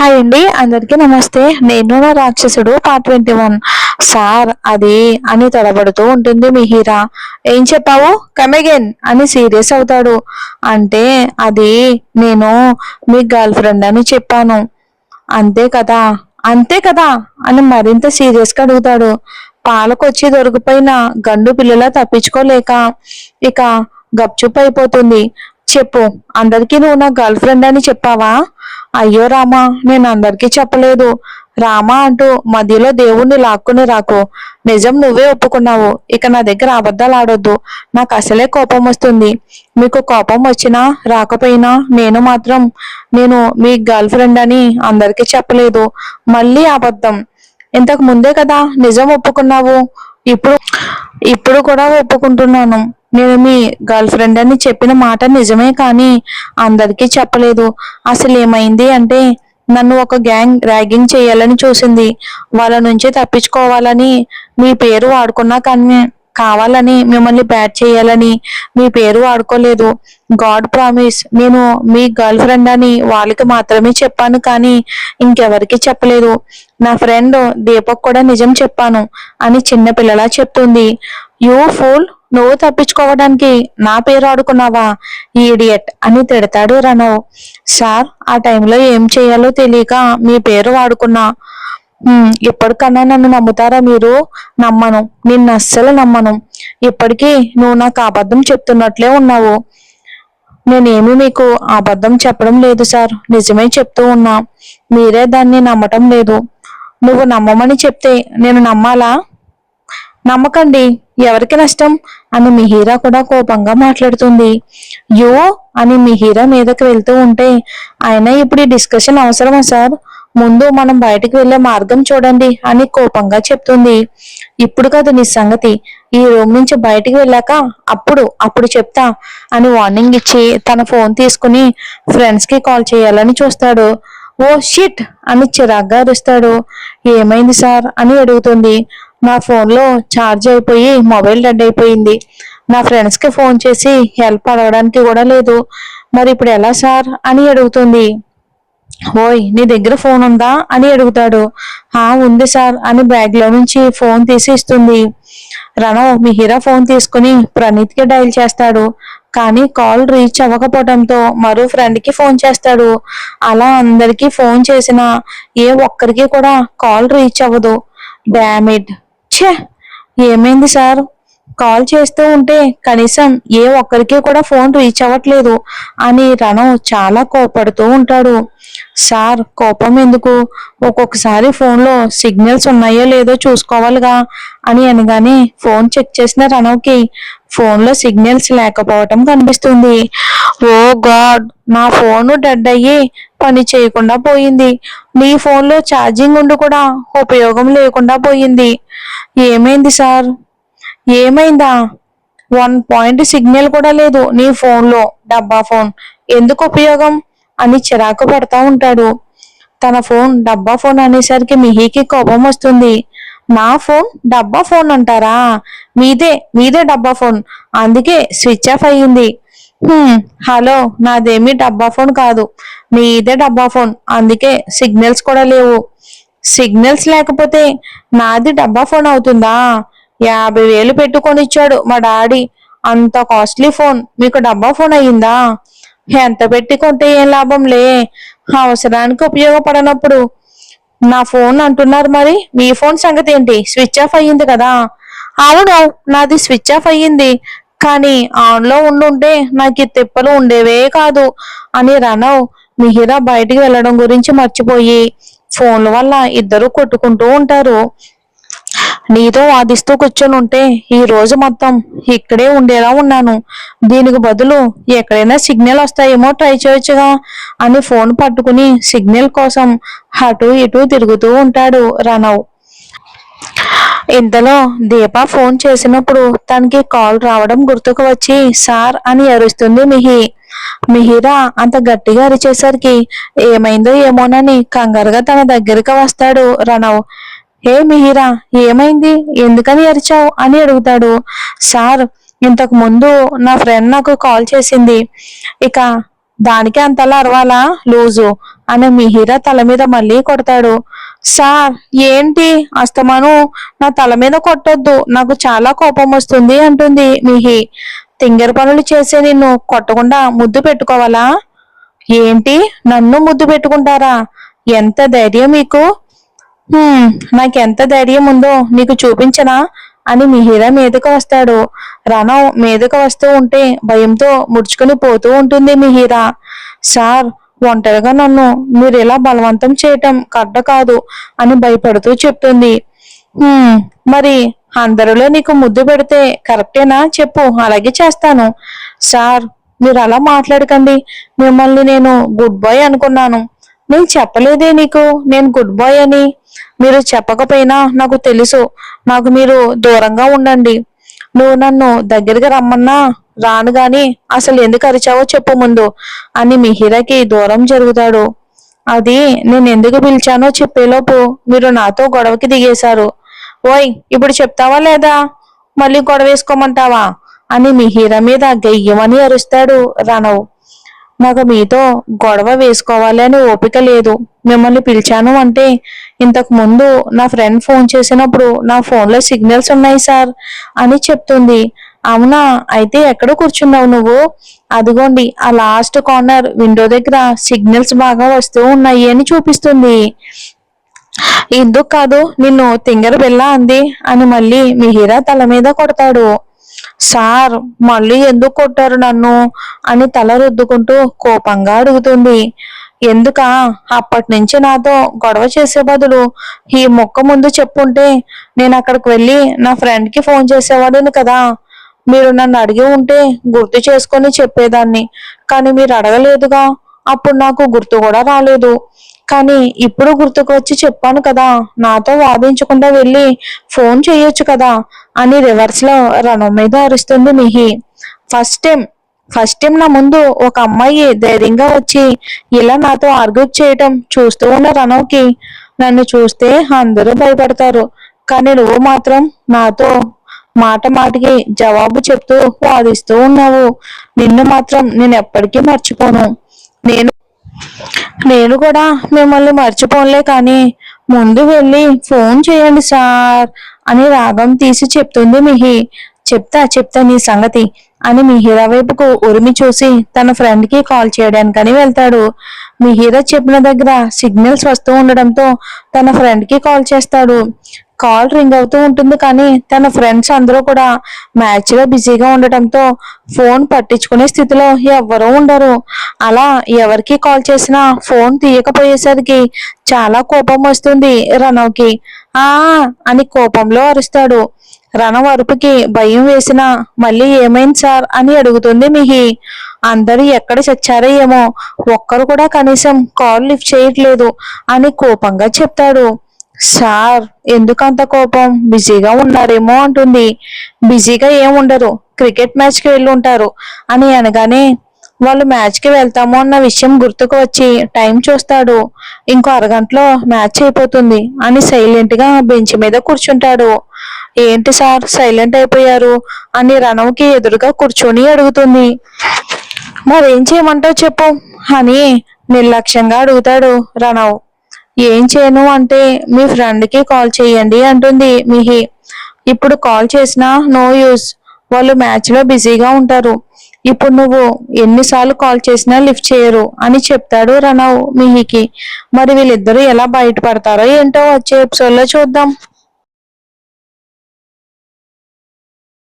Hi అండి, అందరికీ నమస్తే. నేను నా రాక్షసుడు పార్ట్ 21. సార్ అది అని తడబడుతూ ఉంటుంది మిహిరా. ఏం చెప్పావు? కమ్ అగైన్ అని సీరియస్ అవుతాడు. అంటే అది నేను మీ గర్ల్ ఫ్రెండ్ అని చెప్పాను. అంతే కదా? అంతే కదా అని మరింత సీరియస్ గా అడుగుతాడు. పాలకొచ్చి దొరికిపోయిన గండు పిల్లలా తప్పించుకోలేక ఇక గప్చుప్ అయిపోతుంది. చెప్పు, అందరికీ నువ్వు నా గర్ల్ ఫ్రెండ్ అని చెప్పావా? అయ్యో రామా, నేను అందరికీ చెప్పలేదు. రామా అంటూ మధ్యలో దేవుణ్ణి లాక్కుని రాకు. నిజం నువ్వే ఒప్పుకున్నావు. ఇక నా దగ్గర అబద్ధాలు ఆడొద్దు. నాకు అసలే కోపం వస్తుంది. మీకు కోపం వచ్చినా రాకపోయినా నేను మీ గర్ల్ ఫ్రెండ్ అని అందరికీ చెప్పలేదు. మళ్ళీ అబద్ధం. ఇంతకు ముందే కదా నిజం ఒప్పుకున్నావు. ఇప్పుడు ఇప్పుడు కూడా ఒప్పుకుంటున్నాను. నేను మీ గర్ల్ ఫ్రెండ్ అని చెప్పిన మాట నిజమే, కానీ అందరికీ చెప్పలేదు. అసలు ఏమైంది అంటే, నన్ను ఒక గ్యాంగ్ ర్యాగింగ్ చేయాలని చూసింది. వాళ్ళ నుంచి తప్పించుకోవాలని మీ పేరు వాడుకున్నా, కానీ కావాలని మిమ్మల్ని బ్యాట్ చేయాలని మీ పేరు వాడుకోలేదు. గాడ్ ప్రామిస్, నేను మీ గర్ల్ ఫ్రెండ్ అని వాళ్ళకి మాత్రమే చెప్పాను, కానీ ఇంకెవరికి చెప్పలేదు. నా ఫ్రెండ్ దీపక్ కూడా నిజం చెప్పాను అని చిన్నపిల్లలా చెప్తుంది. యూ ఫూల్, నువ్వు తప్పించుకోవడానికి నా పేరు ఆడుకున్నావా? ఈడియట్ అని తిడతాడు రణవ్. సార్, ఆ టైంలో ఏం చేయాలో తెలియక మీ పేరు వాడుకున్నా. ఇప్పటికన్నా నన్ను నమ్ముతారా మీరు? నమ్మను, నిన్ను అస్సలు నమ్మను. ఇప్పటికీ నువ్వు నాకు అబద్ధం చెప్తున్నట్లే ఉన్నావు. నేనేమి మీకు అబద్ధం చెప్పడం లేదు సార్, నిజమే చెప్తూ ఉన్నా. మీరే దాన్ని నమ్మటం లేదు. నువ్వు నమ్మమని చెప్తే నేను నమ్మాలా? నమ్మకండి, ఎవరికి నష్టం అని మిహిరా కూడా కోపంగా మాట్లాడుతుంది. యో అని మిహిరా మీదకి వెళ్తూ ఉంటే, అయినా ఇప్పుడు ఈ డిస్కషన్ అవసరమా సార్? ముందు మనం బయటికి వెళ్లే మార్గం చూడండి అని కోపంగా చెప్తుంది. ఇప్పుడు కాదు నీ సంగతి. ఈ రూమ్ నుంచి బయటికి వెళ్ళాక అప్పుడు చెప్తా అని వార్నింగ్ ఇచ్చి తన ఫోన్ తీసుకుని ఫ్రెండ్స్ కి కాల్ చేయాలని చూస్తాడు. ఓ షిట్ అని చిరాగ్గా అరుస్తాడు. ఏమైంది సార్ అని అడుగుతుంది. నా ఫోన్లో ఛార్జ్ అయిపోయి మొబైల్ డెడ్ అయిపోయింది. నా ఫ్రెండ్స్కి ఫోన్ చేసి హెల్ప్ అడగడానికి కూడా లేదు. మరి ఇప్పుడు ఎలా సార్ అని అడుగుతుంది. ఓయ్, నీ దగ్గర ఫోన్ ఉందా అని అడుగుతాడు. ఉంది సార్ అని బ్యాగ్లో నుంచి ఫోన్ తీసి ఇస్తుంది. రణవ్ మిహిరా ఫోన్ తీసుకుని ప్రణీత్కి డైల్ చేస్తాడు. కానీ కాల్ రీచ్ అవ్వకపోవడంతో మరో ఫ్రెండ్కి ఫోన్ చేస్తాడు. అలా అందరికీ ఫోన్ చేసినా ఏ ఒక్కరికి కూడా కాల్ రీచ్ అవ్వదు. డామిడ్, ఛే, ఏమైంది సార్? కాల్ చేస్తూ ఉంటే కనీసం ఏ ఒక్కరికి కూడా ఫోన్ రీచ్ అవ్వట్లేదు అని రణవ్ చాలా కోపడుతూ ఉంటాడు. సార్, కోపం ఎందుకు? ఒక్కొక్కసారి ఫోన్లో సిగ్నల్స్ ఉన్నాయో లేదో చూసుకోవాలిగా అని అనగానే ఫోన్ చెక్ చేసిన రణవ్కి ఫోన్లో సిగ్నల్స్ లేకపోవటం కనిపిస్తుంది. ఓ గాడ్, నా ఫోను డెడ్ అయ్యి పని చేయకుండా పోయింది. నీ ఫోన్లో ఛార్జింగ్ ఉండి కూడా ఉపయోగం లేకుండా పోయింది. ఏమైంది సార్? ఏమైందా? 1 పాయింట్ సిగ్నల్ కూడా లేదు నీ ఫోన్లో. డబ్బా ఫోన్ ఎందుకు ఉపయోగం అని చిరాకు పడతా ఉంటాడు. తన ఫోన్ డబ్బా ఫోన్ అనేసరికి మిహికి కోపం వస్తుంది. నా ఫోన్ డబ్బా ఫోన్ అంటారా? మీదే డబ్బా ఫోన్, అందుకే స్విచ్ ఆఫ్ అయ్యింది. హలో, నాదేమీ డబ్బా ఫోన్ కాదు, మీదే డబ్బా ఫోన్, అందుకే సిగ్నల్స్ కూడా లేవు. సిగ్నల్స్ లేకపోతే నాది డబ్బా ఫోన్ అవుతుందా? 50,000 పెట్టుకొని ఇచ్చాడు మా డాడీ. అంత కాస్ట్లీ ఫోన్ మీకు డబ్బా ఫోన్ అయ్యిందా? ఎంత పెట్టి కొంటే ఏం లాభంలే, అవసరానికి ఉపయోగపడనప్పుడు నా ఫోన్ అంటున్నారు. మరి మీ ఫోన్ సంగతి ఏంటి? స్విచ్ ఆఫ్ అయ్యింది కదా? అవును, నాది స్విచ్ ఆఫ్ అయ్యింది, కానీ ఆన్లో ఉండుంటే నాకు ఈ తిప్పలు ఉండేవే కాదు అని రణవ్ మిహిరా బయటికి వెళ్ళడం గురించి మర్చిపోయి ఫోన్ల వల్ల ఇద్దరు కొట్టుకుంటూ ఉంటారు. నీతో వాదిస్తూ కూర్చొని ఉంటే ఈ రోజు మొత్తం ఇక్కడే ఉండేలా ఉన్నాను. దీనికి బదులు ఎక్కడైనా సిగ్నల్ వస్తాయేమో ట్రై చేయొచ్చుగా అని ఫోన్ పట్టుకుని సిగ్నల్ కోసం అటు ఇటు తిరుగుతూ ఉంటాడు రణవ్. ఇంతలో దీప ఫోన్ చేసినప్పుడు తనకి కాల్ రావడం గుర్తుకు వచ్చి సార్ అని అరుస్తుంది మిహిరా అంత గట్టిగా అరిచేసరికి ఏమైందో ఏమోనని కంగారుగా తన దగ్గరికి వస్తాడు రణవ్. ఏ మిహిరా, ఏమైంది? ఎందుకని అరిచావు అని అడుగుతాడు. సార్, ఇంతకు ముందు నా ఫ్రెండ్ నాకు కాల్ చేసింది. ఇక దానికి అంతలా అరవాలా లూజు అని మిహిర తల మీద మళ్ళీ కొడతాడు. సార్ ఏంటి అస్తమాను నా తల మీద కొట్టొద్దు, నాకు చాలా కోపం వస్తుంది అంటుంది మిహి. తింగర పనులు చేసే నిన్ను కొట్టకుండా ముద్దు పెట్టుకోవాలా? ఏంటి నన్ను ముద్దు పెట్టుకుంటారా? ఎంత ధైర్యం మీకు? నాకెంత ధైర్యం ఉందో నీకు చూపించనా అని మిహిర మీదకు వస్తాడు. రణం మీదకు వస్తూ ఉంటే భయంతో ముడుచుకుని పోతూ ఉంటుంది మిహిర. సార్, ఒంటరిగా నన్ను మీరు ఇలా బలవంతం చేయటం కరెక్ట్ కాదు అని భయపడుతూ చెప్తుంది. మరి అందరిలో నీకు ముద్దు పెడితే కరెక్టేనా చెప్పు, అలాగే చేస్తాను. సార్, మీరు అలా మాట్లాడకండి. మిమ్మల్ని నేను గుడ్ బాయ్ అనుకున్నాను. నేను చెప్పలేదే నీకు నేను గుడ్ బాయ్ అని. మీరు చెప్పకపోయినా నాకు తెలుసు. నాకు మీరు దూరంగా ఉండండి. నువ్వు నన్ను దగ్గరికి రమ్మన్నా రాను గాని అసలు ఎందుకు అరిచావో చెప్పు ముందు అని మిహిరకి దూరం జరుగుతాడు. అది నేను ఎందుకు పిలిచానో చెప్పేలోపు మీరు నాతో గొడవకి దిగేశారు. ఓయ్, ఇప్పుడు చెప్తావా లేదా? మళ్ళీ గొడవ వేసుకోమంటావా అని మిహిర మీద గయ్యమని అరుస్తాడు రణవ్. నాకు మీతో గొడవ వేసుకోవాలి అని ఓపిక లేదు. మిమ్మల్ని పిలిచాను అంటే ఇంతకు ముందు నా ఫ్రెండ్ ఫోన్ చేసినప్పుడు నా ఫోన్లో సిగ్నల్స్ ఉన్నాయి సార్ అని చెప్తుంది. అవునా, అయితే ఎక్కడ కూర్చున్నావు నువ్వు? అదిగోండి ఆ లాస్ట్ కార్నర్ విండో దగ్గర సిగ్నల్స్ బాగా వస్తూ ఉన్నాయి అని చూపిస్తుంది. ఎందుకు కాదు, నిన్ను తింగర బిళ్ళ అంది అని మళ్ళీ మిహిరా తల మీద కొడతాడు. సార్, మళ్ళీ ఎందుకు కొట్టారు నన్ను అని తల రుద్దుకుంటూ కోపంగా అడుగుతుంది. ఎందుకా? అప్పటి నుంచి నాతో గొడవ చేసే బదులు ఈ మొక్క ముందు చెప్పుంటే నేను అక్కడికి వెళ్ళి నా ఫ్రెండ్ కి ఫోన్ చేసేవాడిని కదా. మీరు నన్ను అడిగి ఉంటే గుర్తు చేసుకొని చెప్పేదాన్ని, కానీ మీరు అడగలేదుగా. అప్పుడు నాకు గుర్తు కూడా రాలేదు. కానీ ఇప్పుడు గుర్తుకు వచ్చి చెప్పాను కదా, నాతో వాదించకుండా వెళ్ళి ఫోన్ చేయొచ్చు కదా అని రివర్స్ లో రణం మీద అరుస్తుంది మిహి. ఫస్ట్ టైం నా ముందు ఒక అమ్మాయి ధైర్యంగా వచ్చి ఇలా నాతో ఆర్గ్యూ చేయటం చూస్తూ ఉన్న రణంకి నన్ను చూస్తే అందరూ భయపడతారు. కానీ నువ్వు మాత్రం నాతో మాట మాటికి జవాబు చెప్తూ వాదిస్తూ ఉన్నావు. నిన్ను మాత్రం నేను ఎప్పటికీ మర్చిపోను. నేను కూడా మిమ్మల్ని మర్చిపోలే, కానీ ముందు వెళ్ళి ఫోన్ చేయండి సార్ అని రాగం తీసి చెప్తుంది మిహి. చెప్తా నీ సంగతి అని మిహిరా వైపుకు ఉరిమి చూసి తన ఫ్రెండ్ కి కాల్ చేయడానికని వెళ్తాడు. మిహిరా చెప్పిన దగ్గర సిగ్నల్స్ వస్తూ ఉండడంతో తన ఫ్రెండ్ కి కాల్ చేస్తాడు. కాల్ రింగ్ అవుతూ ఉంటుంది, కానీ తన ఫ్రెండ్స్ అందరూ కూడా మ్యాచ్ లో బిజీగా ఉండటంతో ఫోన్ పట్టించుకునే స్థితిలో ఎవ్వరూ ఉండరు. అలా ఎవరికి కాల్ చేసినా ఫోన్ తీయకపోయేసరికి చాలా కోపం వస్తుంది రణవ్కి. ఆ అని కోపంలో అరుస్తాడు. రణవ్ అరుపుకి భయం వేసినా మళ్ళీ ఏమైంది సార్ అని అడుగుతుంది మిహి. అందరూ ఎక్కడ చచ్చారో ఏమో, ఒక్కరు కూడా కనీసం కాల్ లిఫ్ట్ చేయట్లేదు అని కోపంగా చెప్తాడు. సార్, ఎందుకంత కోపం? బిజీగా ఉన్నారేమో అంటుంది. బిజీగా ఏం ఉండరు, క్రికెట్ మ్యాచ్ కి వెళ్ళి ఉంటారు అని అనగానే వాళ్ళు మ్యాచ్ కి వెళ్తాము అన్న విషయం గుర్తుకు వచ్చి టైం చూస్తాడు. ఇంకో అరగంటలో మ్యాచ్ అయిపోతుంది అని సైలెంట్ గా బెంచ్ మీద కూర్చుంటాడు. ఏంటి సార్ సైలెంట్ అయిపోయారు అని రణవ్కి ఎదురుగా కూర్చొని అడుగుతుంది. మరేం చేయమంటావు చెప్పు అని నిర్లక్ష్యంగా అడుగుతాడు రణవ్. ఏం చేయను అంటే మీ ఫ్రెండ్ కి కాల్ చేయండి అంటుంది మిహి. ఇప్పుడు కాల్ చేసినా నో యూస్, వాళ్ళు మ్యాచ్ లో బిజీగా ఉంటారు. ఇప్పుడు నువ్వు ఎన్నిసార్లు కాల్ చేసినా లిఫ్ట్ చేయరు అని చెప్తాడు రణవ్ మిహికి. మరి వీళ్ళిద్దరూ ఎలా బయటపడతారో ఏంటో వచ్చే ఎపిసోడ్ లో చూద్దాం.